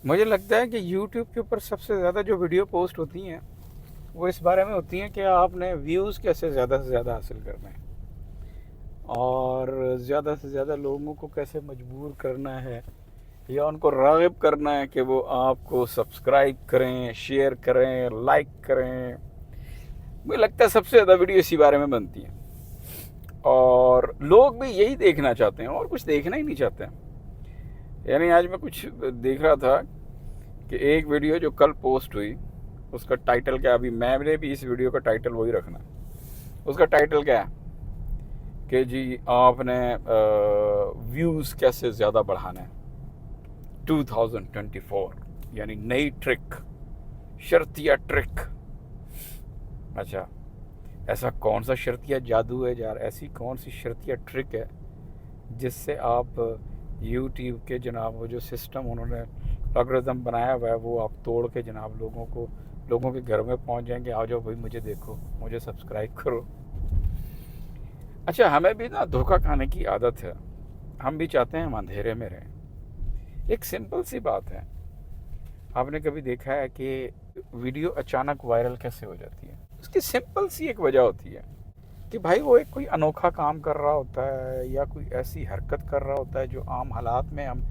मुझे लगता है कि यूट्यूब के ऊपर सबसे ज़्यादा जो वीडियो पोस्ट होती हैं वो इस बारे में होती हैं कि आपने व्यूज़ कैसे ज़्यादा से ज़्यादा हासिल करने हैं और ज़्यादा से ज़्यादा लोगों को कैसे मजबूर करना है या उनको राग़िब करना है कि वो आपको सब्सक्राइब करें, शेयर करें, लाइक करें। मुझे लगता है सबसे ज़्यादा वीडियो इसी बारे में बनती हैं और लोग भी यही देखना चाहते हैं और कुछ देखना ही नहीं चाहते हैं। यानी आज मैं कुछ देख रहा था कि एक वीडियो जो कल पोस्ट हुई उसका टाइटल क्या है, अभी मैंने भी इस वीडियो का टाइटल वही रखना है। उसका टाइटल क्या है कि जी आपने व्यूज़ कैसे ज़्यादा बढ़ाना है 2024, यानी नई ट्रिक, शर्तिया ट्रिक। अच्छा, ऐसा कौन सा शर्तिया जादू है यार, ऐसी कौन सी शर्तिया ट्रिक है जिससे आप यूट्यूब के जनाब वो जो सिस्टम उन्होंने एल्गोरिथम बनाया हुआ है वो आप तोड़ के जनाब लोगों के घर में पहुंच जाएंगे, आ जाओ भाई मुझे देखो, मुझे सब्सक्राइब करो। अच्छा, हमें भी ना धोखा खाने की आदत है, हम भी चाहते हैं हम अंधेरे में रहें। एक सिंपल सी बात है, आपने कभी देखा है कि वीडियो अचानक वायरल कैसे हो जाती है? उसकी सिंपल सी एक वजह होती है कि भाई वो एक कोई अनोखा काम कर रहा होता है या कोई ऐसी हरकत कर रहा होता है जो आम हालात में हम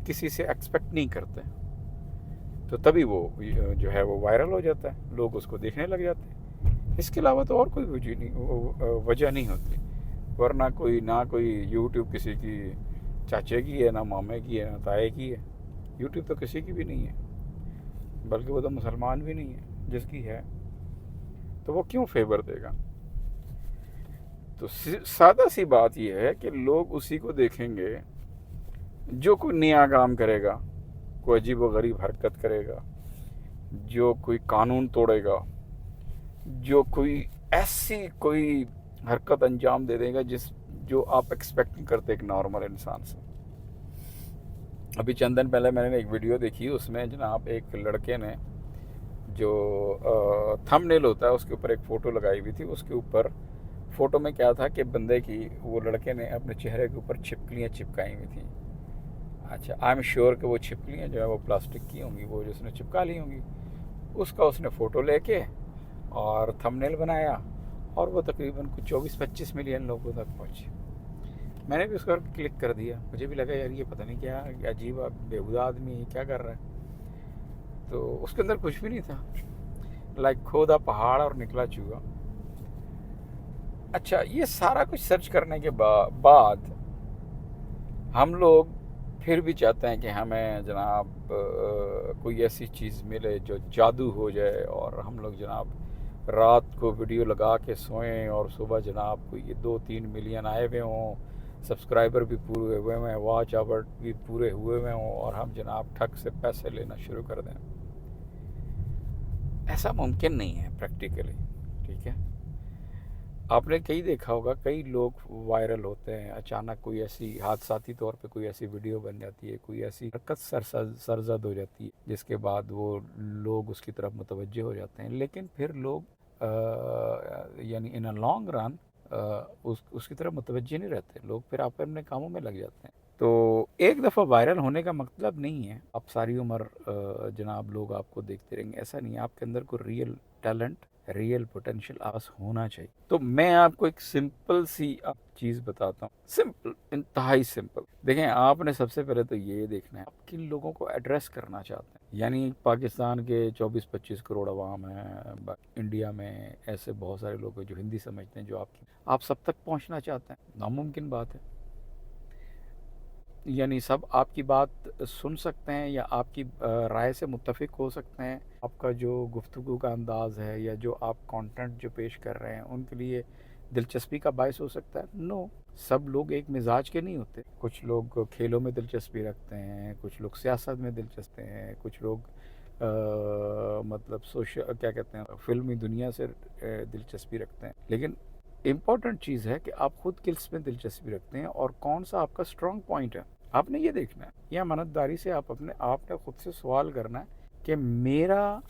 किसी से एक्सपेक्ट नहीं करते, तो तभी वो जो है वो वायरल हो जाता है, लोग उसको देखने लग जाते हैं। इसके अलावा तो और कोई वजह नहीं होती। वरना कोई यूट्यूब किसी की चाचे की है, ना मामे की है, ना ताए की है। यूट्यूब तो किसी की भी नहीं है, बल्कि वो तो मुसलमान भी नहीं है। जिसकी है तो वो क्यों फेवर देगा? तो सादा सी बात यह है कि लोग उसी को देखेंगे जो कोई नया काम करेगा, कोई अजीब व गरीब हरकत करेगा, जो कोई कानून तोड़ेगा, जो कोई ऐसी कोई हरकत अंजाम दे देगा जो आप एक्सपेक्ट नहीं करते एक नॉर्मल इंसान से। अभी चंद दिन पहले मैंने एक वीडियो देखी, उसमें जनाब एक लड़के ने जो थंबनेल होता है उसके ऊपर एक फ़ोटो लगाई हुई थी। उसके ऊपर फ़ोटो में क्या था कि बंदे की, वो लड़के ने अपने चेहरे के ऊपर छिपकलियाँ चिपकाई हुई थी। अच्छा, आई एम श्योर कि वो छिपकलियाँ जो है वो प्लास्टिक की होंगी, वो जो उसने चिपका ली होंगी। उसका उसने फ़ोटो लेके और थंबनेल बनाया और वो तकरीबन कुछ 24-25 मिलियन लोगों तक पहुँची। मैंने भी उस पर क्लिक कर दिया, मुझे भी लगा यार ये पता नहीं क्या अजीब बेहुदा आदमी क्या कर रहा है। तो उसके अंदर कुछ भी नहीं था, लाइक खोदा पहाड़ और निकला चूहा। अच्छा, ये सारा कुछ सर्च करने के बाद हम लोग फिर भी चाहते हैं कि हमें जनाब कोई ऐसी चीज़ मिले जो जादू हो जाए और हम लोग जनाब रात को वीडियो लगा के सोएं और सुबह जनाब कोई 2-3 मिलियन आए हुए हों, सब्सक्राइबर भी पूरे हुए हैं, वॉच आवर भी पूरे हुए हुए हों और हम जनाब ठग से पैसे लेना शुरू कर दें। ऐसा मुमकिन नहीं है प्रैक्टिकली, ठीक है। आपने कई देखा होगा, कई लोग वायरल होते हैं, अचानक कोई ऐसी हादसाती तौर पे कोई ऐसी वीडियो बन जाती है, कोई ऐसी हरकत सरजद हो जाती है जिसके बाद वो लोग उसकी तरफ मुतवज्जे हो जाते हैं। लेकिन फिर लोग यानी इन अ लॉन्ग रन उसकी तरफ मुतवज्जे नहीं रहते, लोग फिर आप अपने कामों में लग जाते हैं। तो एक दफ़ा वायरल होने का मतलब नहीं है आप सारी उम्र जनाब लोग आपको देखते रहेंगे, ऐसा नहीं है। आपके अंदर कोई रियल टैलेंट, रियल पोटेंशियल आस होना चाहिए। तो मैं आपको एक सिंपल सी चीज़ बताता हूँ, सिंपल, इंतहाई सिंपल। देखें, आपने सबसे पहले तो ये देखना है आप किन लोगों को एड्रेस करना चाहते हैं। यानी पाकिस्तान के 24-25 करोड़ आवाम हैं, इंडिया में ऐसे बहुत सारे लोग हैं जो हिंदी समझते हैं, जो आप सब तक पहुँचना चाहते हैं, नामुमकिन बात है। यानी सब आपकी बात सुन सकते हैं या आपकी राय से मुत्तफ़िक हो सकते हैं। आपका जो गुफ्तगू का अंदाज़ है या जो आप कंटेंट जो पेश कर रहे हैं उनके लिए दिलचस्पी का बायस हो सकता है। नो, सब लोग एक मिजाज के नहीं होते। कुछ लोग खेलों में दिलचस्पी रखते हैं, कुछ लोग सियासत में दिलचस्पी हैं, कुछ लोग मतलब सोशल क्या कहते हैं फिल्मी दुनिया से दिलचस्पी रखते हैं। लेकिन इम्पॉर्टेंट चीज़ है कि आप खुद किस में दिलचस्पी रखते हैं और कौन सा आपका स्ट्रॉन्ग पॉइंट है, आपने ये देखना है। या अमानतदारी से आपने खुद से सवाल करना है कि मेरा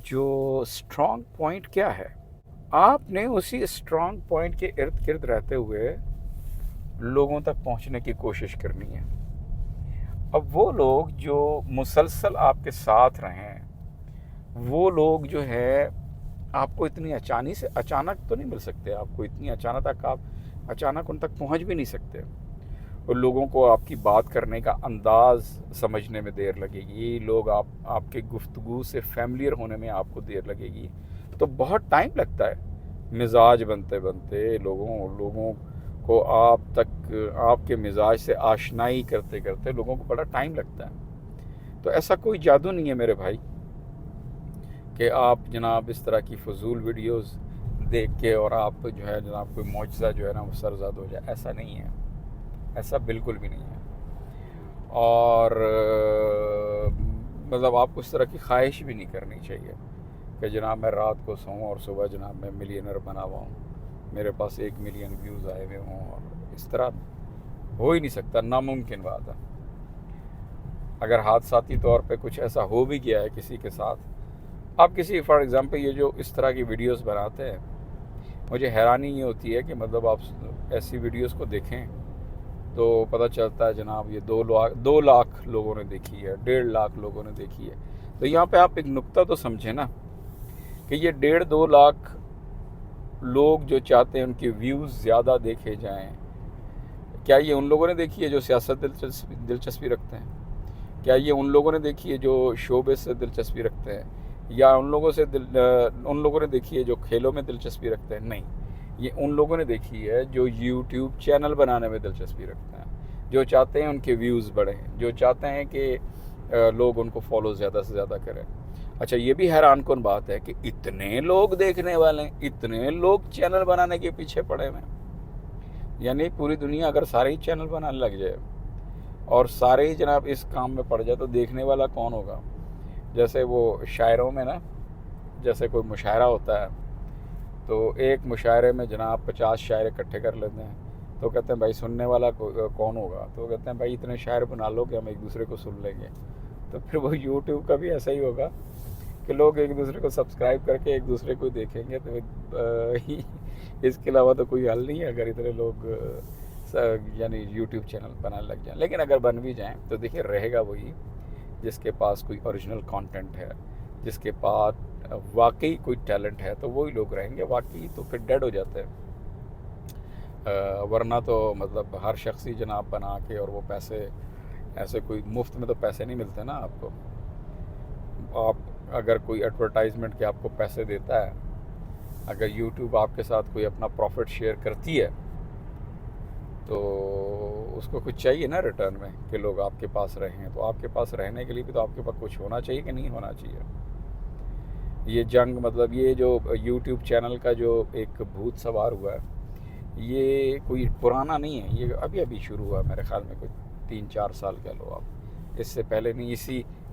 जो स्ट्रॉन्ग पॉइंट क्या है। आपने उसी स्ट्रॉन्ग पॉइंट के इर्द गिर्द रहते हुए लोगों तक पहुंचने की कोशिश करनी है। अब वो लोग जो मुसलसल आपके साथ रहें, वो लोग जो है आपको इतनी अचानक तो नहीं मिल सकते, आपको इतनी अचानक उन तक पहुंच भी नहीं सकते। और लोगों को आपकी बात करने का अंदाज़ समझने में देर लगेगी, लोग आपके गुफ्तगू से फ़ैमिलियर होने में आपको देर लगेगी। तो बहुत टाइम लगता है मिजाज बनते बनते, लोगों लोगों को आप तक आपके मिजाज से आशनाई करते करते लोगों को बड़ा टाइम लगता है। तो ऐसा कोई जादू नहीं है मेरे भाई कि आप जनाब इस तरह की फ़जूल वीडियोस देख के और आप जो है जनाब कोई मौजज़ा जो है ना वो सरज़द हो जाए, ऐसा नहीं है, ऐसा बिल्कुल भी नहीं है। और मतलब आपको इस तरह की ख्वाहिश भी नहीं करनी चाहिए कि जनाब मैं रात को सोऊं और सुबह जनाब मैं मिलियनर बना हुआ हूँ, मेरे पास 1 मिलियन व्यूज़ आए हुए हों, और इस तरह हो ही नहीं सकता, नामुमकिन बात है। अगर हादसाती तौर पे कुछ ऐसा हो भी गया है किसी के साथ, आप किसी फॉर एग्ज़ाम्पल ये जो इस तरह की वीडियोस बनाते हैं, मुझे हैरानी ये होती है कि मतलब आप ऐसी वीडियोस को देखें तो पता चलता है जनाब ये 2 लाख लोगों ने देखी है, 1.5 लाख लोगों ने देखी है। तो यहाँ पे आप एक नुक्ता तो समझें ना कि ये 1.5-2 लाख लोग जो चाहते हैं उनके व्यूज़ ज़्यादा देखे जाएं, क्या ये उन लोगों ने देखी है जो सियासत दिलचस्पी रखते हैं? क्या ये उन लोगों ने देखी है जो शोबिज़ से दिलचस्पी रखते हैं? या उन लोगों ने देखी है जो खेलों में दिलचस्पी रखते हैं? नहीं, ये उन लोगों ने देखी है जो यूट्यूब चैनल बनाने में दिलचस्पी रखते हैं, जो चाहते हैं उनके व्यूज़ बढ़ें, जो चाहते हैं कि लोग उनको फॉलो ज़्यादा से ज़्यादा करें। अच्छा, ये भी हैरान कुन बात है कि इतने लोग देखने वाले हैं, इतने लोग चैनल बनाने के पीछे पड़े हुए हैं। यानी पूरी दुनिया अगर सारे ही चैनल बनाने लग जाए और सारे ही जनाब इस काम में पड़ जाए तो देखने वाला कौन होगा? जैसे वो शायरों में ना, जैसे कोई मुशायरा होता है तो एक मुशायरे में जनाब 50 शायर इकट्ठे कर लेते हैं, तो कहते हैं भाई सुनने वाला कौन होगा? तो कहते हैं भाई इतने शायर बना लो कि हम एक दूसरे को सुन लेंगे। तो फिर वो यूट्यूब का भी ऐसा ही होगा कि लोग एक दूसरे को सब्सक्राइब करके एक दूसरे को देखेंगे। तो इसके अलावा तो कोई हल नहीं है अगर इतने लोग यानी यूट्यूब चैनल बनाने लग जाएं। लेकिन अगर बन भी जाएं तो देखिए रहेगा वही जिसके पास कोई ओरिजिनल कंटेंट है, जिसके पास वाकई कोई टैलेंट है, तो वही लोग रहेंगे। बाकी तो फिर डेड हो जाते हैं। वरना तो मतलब हर शख्स ही जनाब बना के और वो पैसे ऐसे कोई मुफ्त में तो पैसे नहीं मिलते ना आपको। आप अगर कोई एडवर्टाइजमेंट के आपको पैसे देता है, अगर यूट्यूब आपके साथ कोई अपना प्रॉफिट शेयर करती है तो उसको कुछ चाहिए ना रिटर्न में कि लोग आपके पास रहें। तो आपके पास रहने के लिए भी तो आपके पास कुछ होना चाहिए कि नहीं होना चाहिए? ये जंग मतलब ये जो यूट्यूब चैनल का जो एक भूत सवार हुआ है, ये कोई पुराना नहीं है, ये अभी अभी शुरू हुआ मेरे ख्याल में, कोई 3-4 साल कह लो आप। इससे पहले नहीं,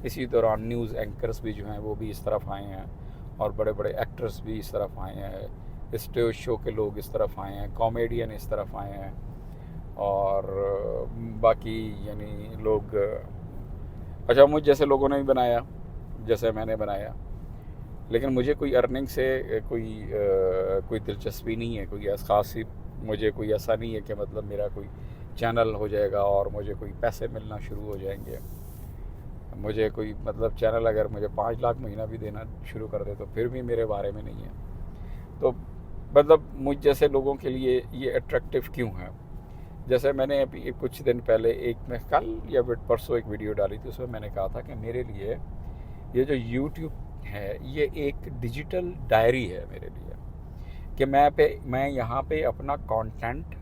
इसी दौरान न्यूज़ एंकर्स भी जो हैं वो भी इस तरफ आए हैं और बड़े बड़े एक्टर्स भी इस तरफ आए हैं, स्टेज शो के लोग इस तरफ आए हैं, कॉमेडियन इस तरफ आए हैं, और बाकी यानी लोग। अच्छा, मुझ जैसे लोगों ने भी बनाया जैसे मैंने बनाया, लेकिन मुझे कोई अर्निंग से कोई दिलचस्पी नहीं है, कोई ख़ास ही मुझे कोई ऐसा नहीं है कि मतलब मेरा कोई चैनल हो जाएगा और मुझे कोई पैसे मिलना शुरू हो जाएंगे। मुझे कोई मतलब चैनल अगर मुझे 5 लाख महीना भी देना शुरू कर दे तो फिर भी मेरे बारे में नहीं है। तो मतलब मुझ जैसे लोगों के लिए ये अट्रैक्टिव क्यों है? जैसे मैंने अभी कुछ दिन पहले मैं कल या परसों एक वीडियो डाली थी, उसमें मैंने कहा था कि मेरे लिए ये जो यूट्यूब है ये एक डिजिटल डायरी है मेरे लिए, कि मैं यहाँ पे अपना कंटेंट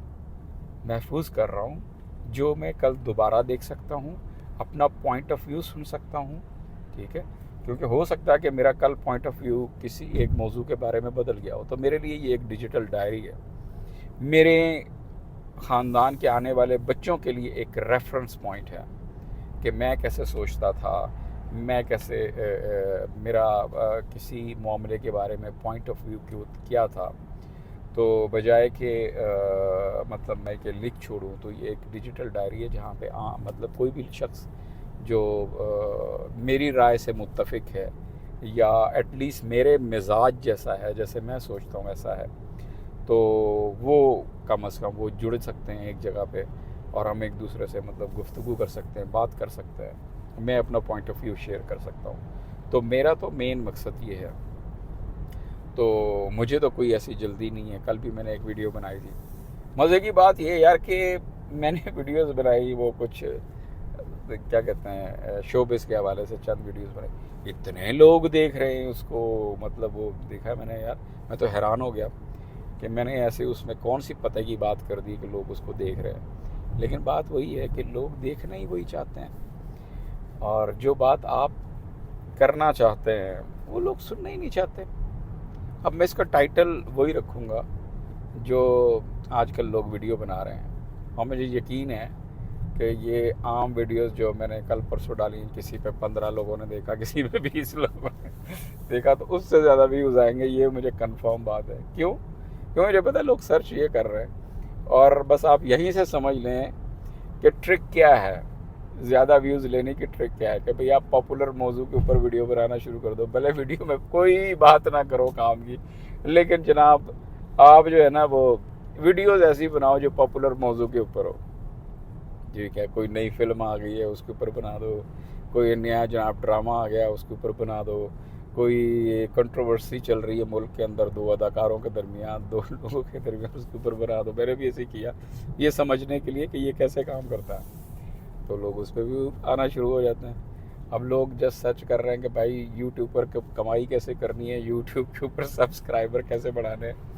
महफूज कर रहा हूँ जो मैं कल दोबारा देख सकता हूँ, अपना पॉइंट ऑफ व्यू सुन सकता हूँ। ठीक है, क्योंकि हो सकता है कि मेरा कल पॉइंट ऑफ व्यू किसी एक मौजू के बारे में बदल गया हो। तो मेरे लिए ये एक डिजिटल डायरी है, मेरे ख़ानदान के आने वाले बच्चों के लिए एक रेफरेंस पॉइंट है कि मैं कैसे सोचता था, मैं कैसे मेरा किसी मामले के बारे में पॉइंट ऑफ व्यू क्या था। तो बजाय कि मतलब मैं कि लिख छोड़ूं, तो ये एक डिजिटल डायरी है जहाँ पे मतलब कोई भी शख्स जो मेरी राय से मुत्तफिक है या एटलीस्ट मेरे मिजाज जैसा है, जैसे मैं सोचता हूँ ऐसा है, तो वो कम अज़ कम वो जुड़ सकते हैं एक जगह पे और हम एक दूसरे से मतलब गुफ्तगू कर सकते हैं, बात कर सकते हैं, मैं अपना पॉइंट ऑफ व्यू शेयर कर सकता हूँ। तो मेरा तो मेन मकसद ये है। तो मुझे तो कोई ऐसी जल्दी नहीं है। कल भी मैंने एक वीडियो बनाई थी। मज़े की बात ये यार कि मैंने वीडियोस बनाई, वो कुछ क्या कहते हैं शोबिस के हवाले से चंद वीडियोस बनाई, इतने लोग देख रहे हैं उसको। मतलब वो देखा मैंने यार, मैं तो हैरान हो गया कि मैंने ऐसे उसमें कौन सी पते की बात कर दी कि लोग उसको देख रहे हैं। लेकिन बात वही है कि लोग देखना ही वही चाहते हैं, और जो बात आप करना चाहते हैं वो लोग सुनना ही नहीं चाहते। अब मैं इसका टाइटल वही रखूँगा जो आजकल लोग वीडियो बना रहे हैं, और मुझे यकीन है कि ये आम वीडियोस जो मैंने कल परसों डाली, किसी पे 15 लोगों ने देखा, किसी पे 20 लोगों ने देखा, तो उससे ज़्यादा व्यूज़ आएंगे, ये मुझे कंफर्म बात है। क्यों मुझे पता है लोग सर्च ये कर रहे हैं। और बस आप यहीं से समझ लें कि ट्रिक क्या है, ज़्यादा व्यूज़ लेने की ट्रिक क्या है, कि भाई आप पॉपुलर मौजू के ऊपर वीडियो बनाना शुरू कर दो। भले वीडियो में कोई बात ना करो काम की, लेकिन जनाब आप जो है ना वो वीडियोस ऐसी बनाओ जो पॉपुलर मौजू के ऊपर हो। ठीक है, कोई नई फिल्म आ गई है उसके ऊपर बना दो, कोई नया जनाब ड्रामा आ गया उसके ऊपर बना दो, कोई कंट्रोवर्सी चल रही है मुल्क के अंदर दो अदाकारों के दरमियान, दो लोगों के दरमियान, उसके ऊपर बना दो। मैंने भी ऐसे किया, ये समझने के लिए कि ये कैसे काम करता है। तो लोग उस पर भी आना शुरू हो जाते हैं। अब लोग जस्ट सर्च कर रहे हैं कि भाई यूट्यूब पर कमाई कैसे करनी है, यूट्यूब के ऊपर सब्सक्राइबर कैसे बढ़ाने हैं।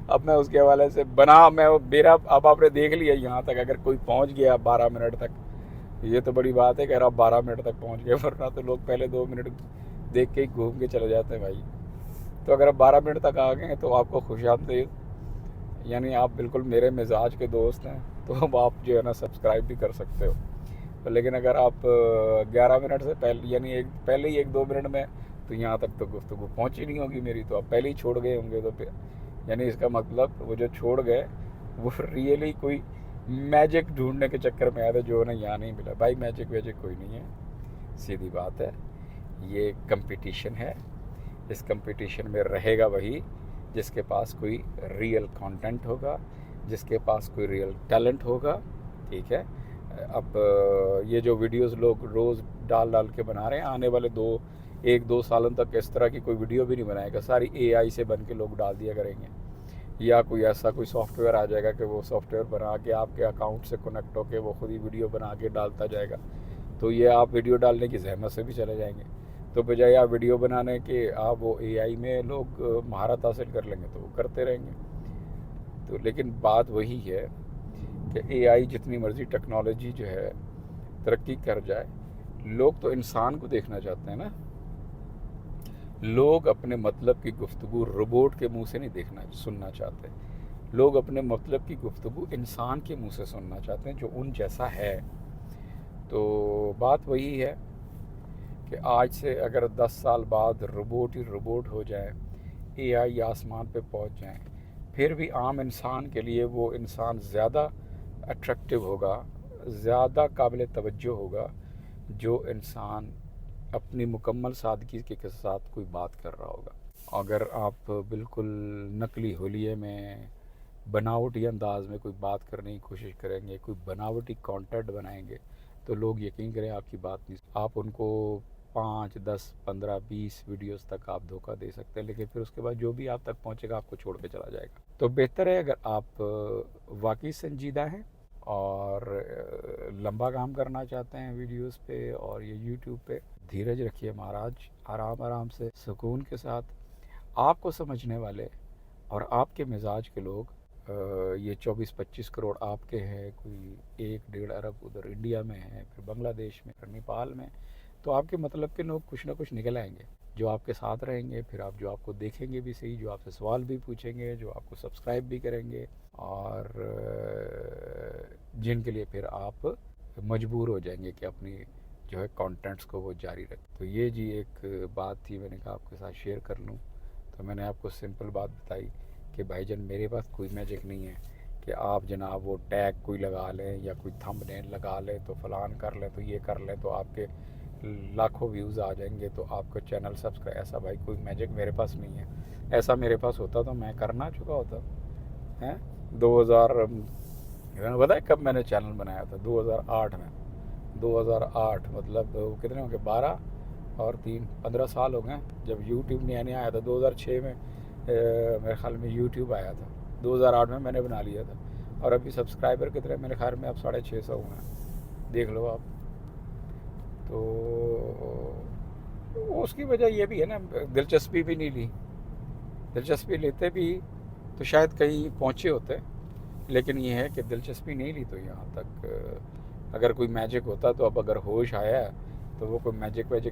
अब मैं उसके हवाले से मैं मेरा अब आपने देख लिया यहाँ तक, अगर कोई पहुँच गया 12 मिनट तक, ये तो बड़ी बात है कि अगर आप 12 मिनट तक पहुँच गए, वरना तो लोग पहले 2 मिनट देख के ही घूम के चले जाते हैं भाई। तो अगर आप 12 मिनट तक आ गए तो आपको खुशामदीद, यानी आप बिल्कुल मेरे मिजाज के दोस्त हैं, तो अब आप जो है ना सब्सक्राइब भी कर सकते हो। तो लेकिन अगर आप 11 मिनट से पहले, यानी पहले ही 1-2 मिनट में, तो यहाँ तक तो गुफ्तगू पहुँची नहीं होगी मेरी, तो आप पहले ही छोड़ गए होंगे। तो फिर यानी इसका मतलब वो जो छोड़ गए वो रियली कोई मैजिक ढूंढने के चक्कर में आया था जो उन्हें यहाँ नहीं मिला। भाई मैजिक वैजिक कोई नहीं है, सीधी बात है। ये कंपटीशन है। इस कंपटीशन में रहेगा वही जिसके पास कोई रियल कंटेंट होगा, जिसके पास कोई रियल टैलेंट होगा। ठीक है, अब ये जो वीडियोस लोग रोज़ डाल डाल के बना रहे हैं, आने वाले 1-2 सालों तक इस तरह की कोई वीडियो भी नहीं बनाएगा, सारी एआई से बन के लोग डाल दिया करेंगे। या कोई ऐसा कोई सॉफ्टवेयर आ जाएगा कि वो सॉफ्टवेयर बना के आपके अकाउंट से कनेक्ट होके वो खुद ही वीडियो बना के डालता जाएगा। तो ये आप वीडियो डालने की जहमत से भी चले जाएंगे। तो बजाय आप वीडियो बनाने के, आप वो एआई में लोग महारत हासिल कर लेंगे तो वो करते रहेंगे। तो लेकिन बात वही है कि एआई जितनी मर्ज़ी टेक्नोलॉजी जो है तरक्की कर जाए, लोग तो इंसान को देखना चाहते हैं ना। लोग अपने मतलब की गुफ्तगू रोबोट के मुंह से नहीं सुनना चाहते। लोग अपने मतलब की गुफ्तगू इंसान के मुंह से सुनना चाहते हैं जो उन जैसा है। तो बात वही है कि आज से अगर 10 साल बाद रोबोट ही रोबोट हो जाए, एआई आसमान पे पहुंच जाए, फिर भी आम इंसान के लिए वो इंसान ज़्यादा अट्रैक्टिव होगा, ज़्यादा काबिल तवज्जो होगा, जो इंसान अपनी मुकम्मल सादगी के साथ कोई बात कर रहा होगा। अगर आप बिल्कुल नकली होलिये में बनावटी अंदाज में कोई बात करने की कोशिश करेंगे, कोई बनावटी कंटेंट बनाएंगे, तो लोग यकीन करें आपकी बात नहीं, आप उनको 5, 10, 15, 20 वीडियोस तक आप धोखा दे सकते हैं, लेकिन फिर उसके बाद जो भी आप तक पहुंचेगा आपको छोड़ के चला जाएगा। तो बेहतर है अगर आप वाकई संजीदा हैं और लंबा काम करना चाहते हैं वीडियोस पे और ये यूट्यूब पे, धीरज रखिए महाराज, आराम आराम से सुकून के साथ। आपको समझने वाले और आपके मिजाज के लोग, ये 24-25 करोड़ आपके हैं, कोई 1-1.5 अरब उधर इंडिया में है, फिर बांग्लादेश में, फिर नेपाल में, तो आपके मतलब के लोग कुछ ना कुछ निकल आएंगे जो आपके साथ रहेंगे। फिर जो आपको देखेंगे भी सही, जो आपसे सवाल भी पूछेंगे, जो आपको सब्सक्राइब भी करेंगे, और जिनके लिए फिर आप मजबूर हो जाएंगे कि अपनी जो है कंटेंट्स को वो जारी रखें। तो ये जी एक बात थी, मैंने कहा आपके साथ शेयर कर लूँ। तो मैंने आपको सिंपल बात बताई कि भाईजान मेरे पास कोई मैजिक नहीं है कि आप जनाब वो टैग कोई लगा लें या कोई थंबनेल लगा लें तो फलान कर लें, तो ये कर लें तो आपके लाखों व्यूज़ आ जाएंगे, तो आपका चैनल सब्सक्राइब। ऐसा भाई कोई मैजिक मेरे पास नहीं है। ऐसा मेरे पास होता तो मैं करना चुका होता हैं। मैंने बताया कब मैंने चैनल बनाया था, 2008 में। 2008 मतलब वो कितने होंगे, 12 और 3 15 साल हो गए जब यूट्यूब नया नया आया था। 2006 में मेरे ख्याल में यूट्यूब आया था। 2008 में मैंने बना लिया था। और अभी सब्सक्राइबर कितने, मेरे ख्याल में अब 650 हुए हैं, देख लो आप। तो उसकी वजह ये भी है ना, दिलचस्पी भी नहीं ली। दिलचस्पी लेते भी तो शायद कहीं पहुँचे होते, लेकिन ये है कि दिलचस्पी नहीं ली तो यहाँ तक। अगर कोई मैजिक होता तो अब अगर होश आया है तो वो कोई मैजिक वैजिक